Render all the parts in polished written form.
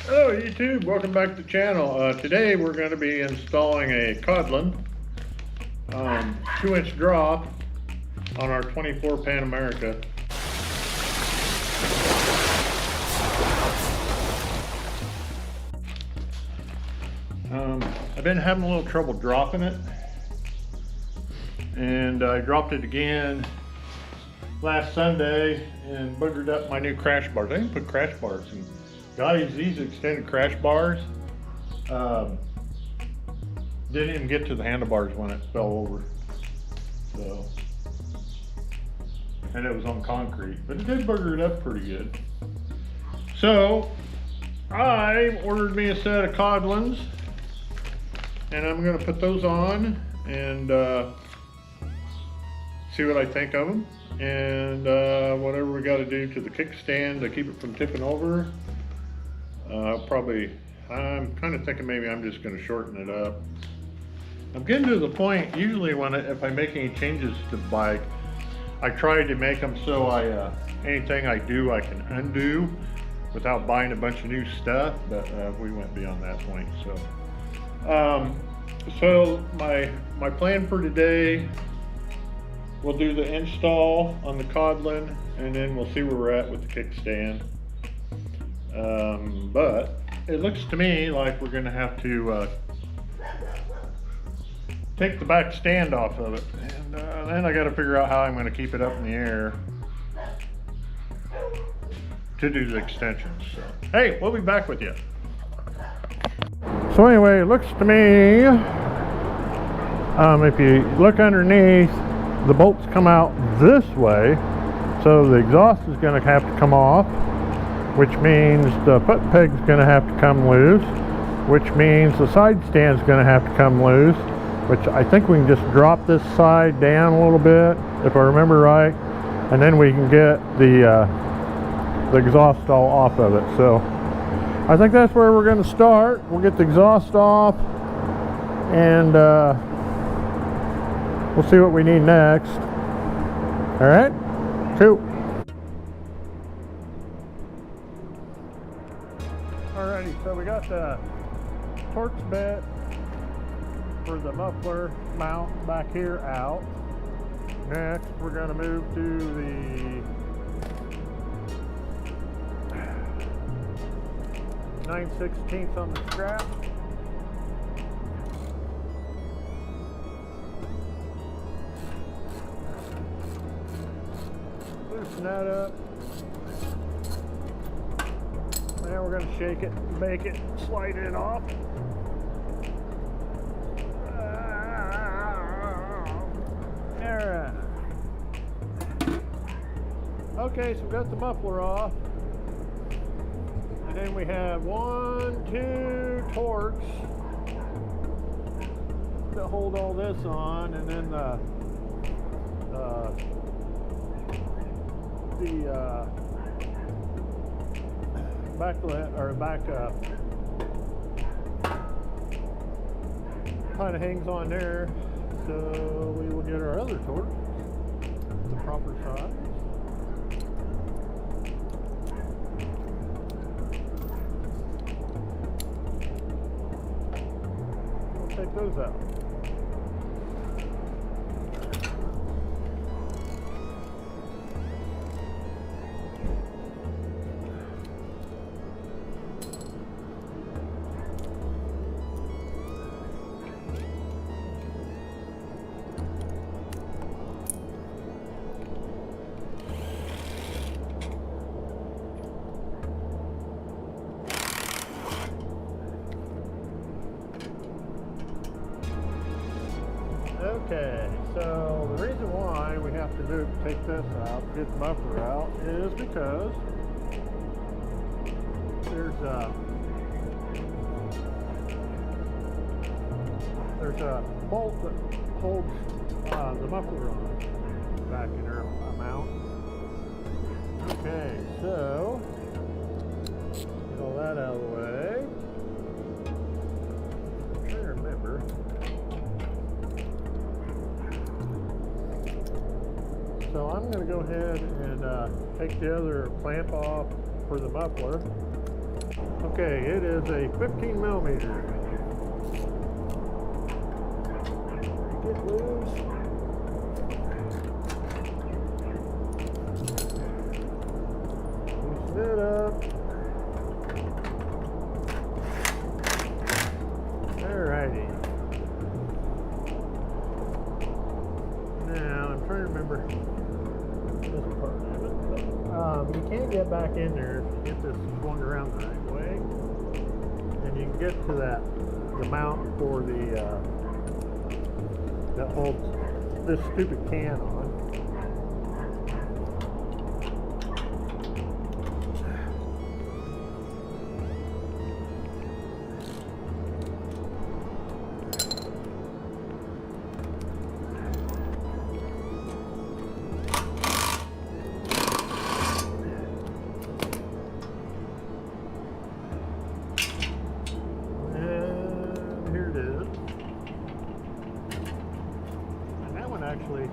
Hello YouTube, welcome back to the channel. Today we're going to be installing a Kodlin 2-inch drop on our 24 PanAmerica. I've been having a little trouble dropping it, and I dropped it again last Sunday and boogered up my new crash bars. I didn't put crash bars in. Guys, these extended crash bars didn't even get to the handlebars when it fell over. So, and it was on concrete, but it did booger it up pretty good. So I ordered me a set of Kodlins, and I'm going to put those on and see what I think of them, and whatever we got to do to the kickstand to keep it from tipping over. I'm kind of thinking maybe I'm just going to shorten it up. I'm getting to the point, usually if I make any changes to the bike, I try to make them so anything I do I can undo without buying a bunch of new stuff, but we went beyond that point. So my plan for today, we'll do the install on the Kodlin, and then we'll see where we're at with the kickstand. But it looks to me like we're going to have to take the back stand off of it, and then I got to figure out how I'm going to keep it up in the air to do the extensions. So hey, we'll be back with you. So anyway, it looks to me, if you look underneath, the bolts come out this way, so the exhaust is going to have to come off, which means the foot peg's going to have to come loose, which means the side stand's going to have to come loose, which I think we can just drop this side down a little bit, if I remember right, and then we can get the exhaust all off of it. So I think that's where we're going to start. We'll get the exhaust off, and we'll see what we need next. All right, cool. Alrighty, so we got the Torx bit for the muffler mount back here out. Next, we're going to move to the 9/16 on the strap. Loosen that up. Now we're going to shake it, bake it, slide it off. Alright. Okay, so we got the muffler off. And then we have 1, 2 Torx to hold all this on, and then the back kind of hangs on there, so we will get our other Torx the proper size. We'll take those out. Okay, so the reason why we have to take this out, get the muffler out, is because there's a bolt that holds the muffler on back in our mount. Okay, so get all that out of the way. I'm trying to remember. So I'm going to go ahead and take the other clamp off for the muffler. Okay, it is a 15 millimeter. Get loose. Loosen it up. Alrighty. Now I'm trying to remember this part of it. You can't get back in there if you get this swung around the right way, and you can get to the mount for that holds this stupid can on. Actually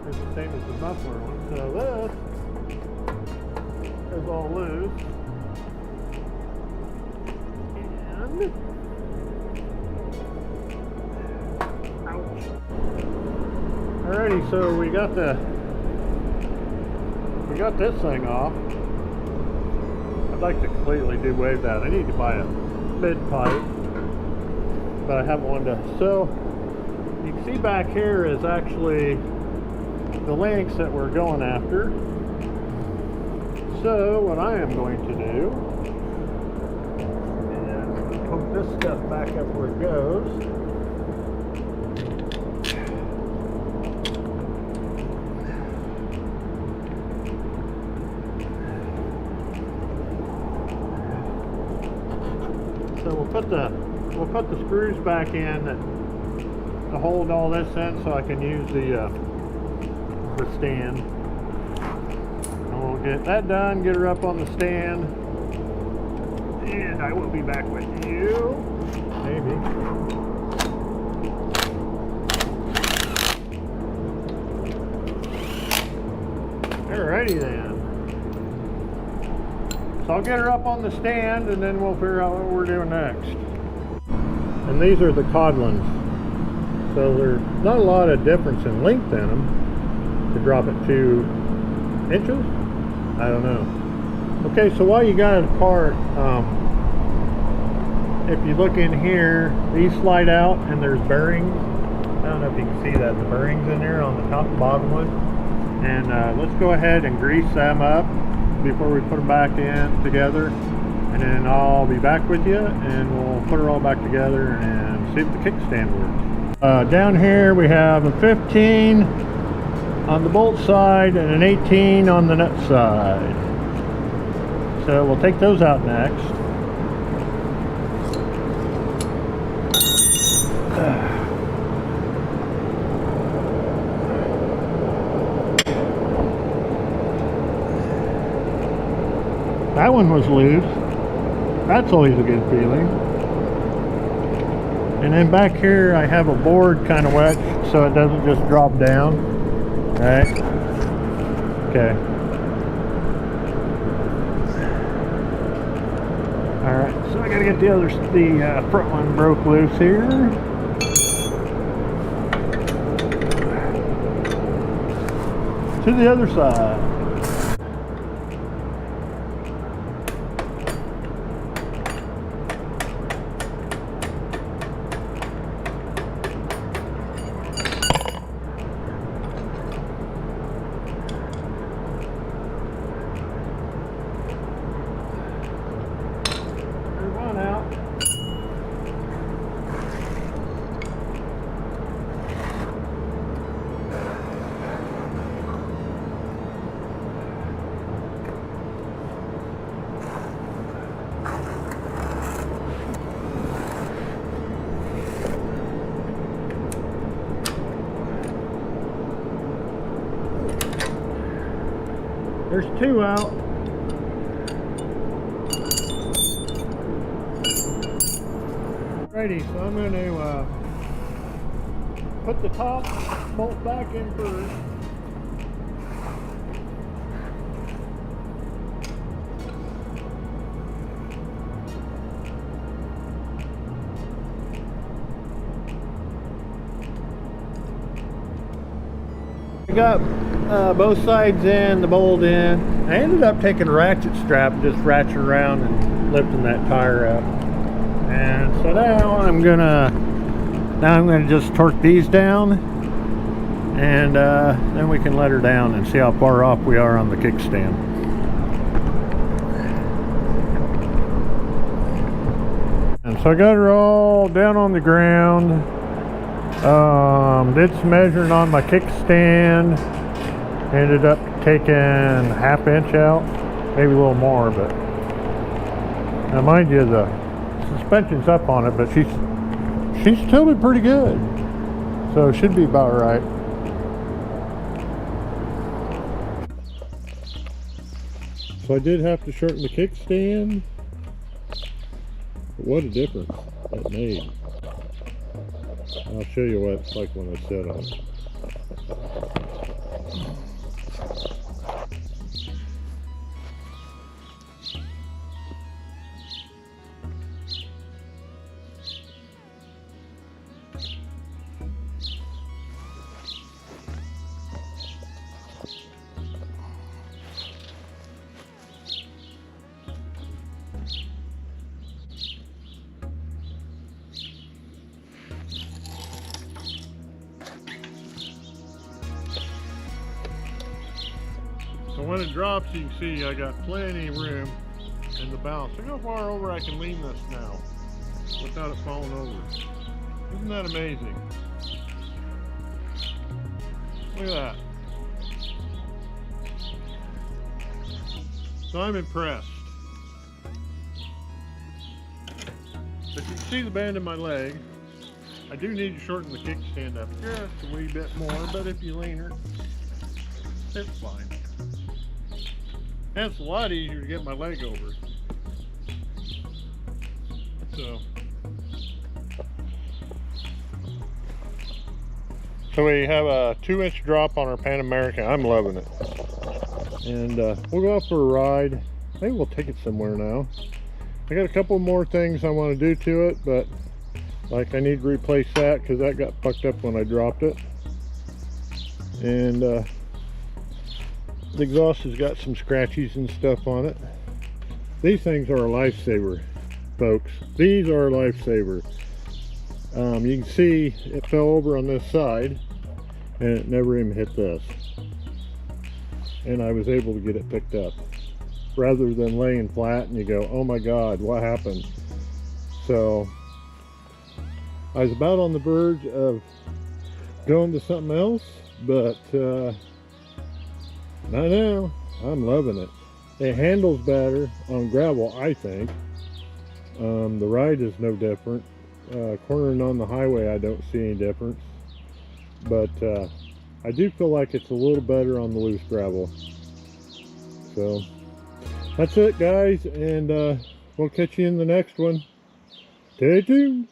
is the same as the muffler one. So this is all loose. And ouch. Alrighty, so we got this thing off. I'd like to completely do away with that. I need to buy a mid pipe, but I haven't one to. So you can see back here is actually the lengths that we're going after. So what I am going to do is hook this stuff back up where it goes. So we'll put the screws back in to hold all this in, so I can use the stand. And we'll get that done, get her up on the stand, and I will be back with you. Maybe. Alrighty then. So I'll get her up on the stand, and then we'll figure out what we're doing next. And these are the Kodlins. So there's not a lot of difference in length in them to drop it 2 inches. I don't know. Okay, so while you got it apart, if you look in here, these slide out and there's bearings. I don't know if you can see that, the bearings in there on the top and bottom one. And let's go ahead and grease them up before we put them back in together. And then I'll be back with you and we'll put her all back together and see if the kickstand works. Down here we have a 15 on the bolt side and an 18 on the nut side. So we'll take those out next. That one was loose. That's always a good feeling. And then back here I have a board kind of wedged so it doesn't just drop down. Alright. Okay. Alright, so I gotta get the front one broke loose here. To the other side. There's 2 out. Alrighty, so I'm going to put the top bolt back in first. Got both sides in, the bolt in. I ended up taking a ratchet strap and just ratcheting around and lifting that tire up. And so now I'm gonna just torque these down, and then we can let her down and see how far off we are on the kickstand. And so I got her all down on the ground. Did some measuring on my kickstand. Ended up taking ½ inch out, maybe a little more, but now mind you, the suspension's up on it, but she's tilted pretty good, so it should be about right. So I did have to shorten the kickstand, but what a difference that made. I'll show you what it's like when I sit on it. So when it drops, you can see I got plenty of room in the bounce. Look how far over I can lean this now without it falling over. Isn't that amazing? Look at that. So I'm impressed. But you can see the bend in my leg. I do need to shorten the kickstand up just a wee bit more, but if you lean her, it's fine. And it's a lot easier to get my leg over. So we have a 2-inch drop on our PanAmerica. I'm loving it. And we'll go out for a ride. Maybe we'll take it somewhere now. I got a couple more things I want to do to it, but like I need to replace that because that got fucked up when I dropped it. And the exhaust has got some scratches and stuff on it. These things are a lifesaver, folks. These are a lifesaver. You can see it fell over on this side and it never even hit this. And I was able to get it picked up rather than laying flat and you go, oh my God, what happened? So I was about on the verge of going to something else, but not now. I'm loving it. It handles better on gravel, I think. The ride is no different. Cornering on the highway, I don't see any difference. But I do feel like it's a little better on the loose gravel. So that's it, guys, and we'll catch you in the next one. Stay tuned.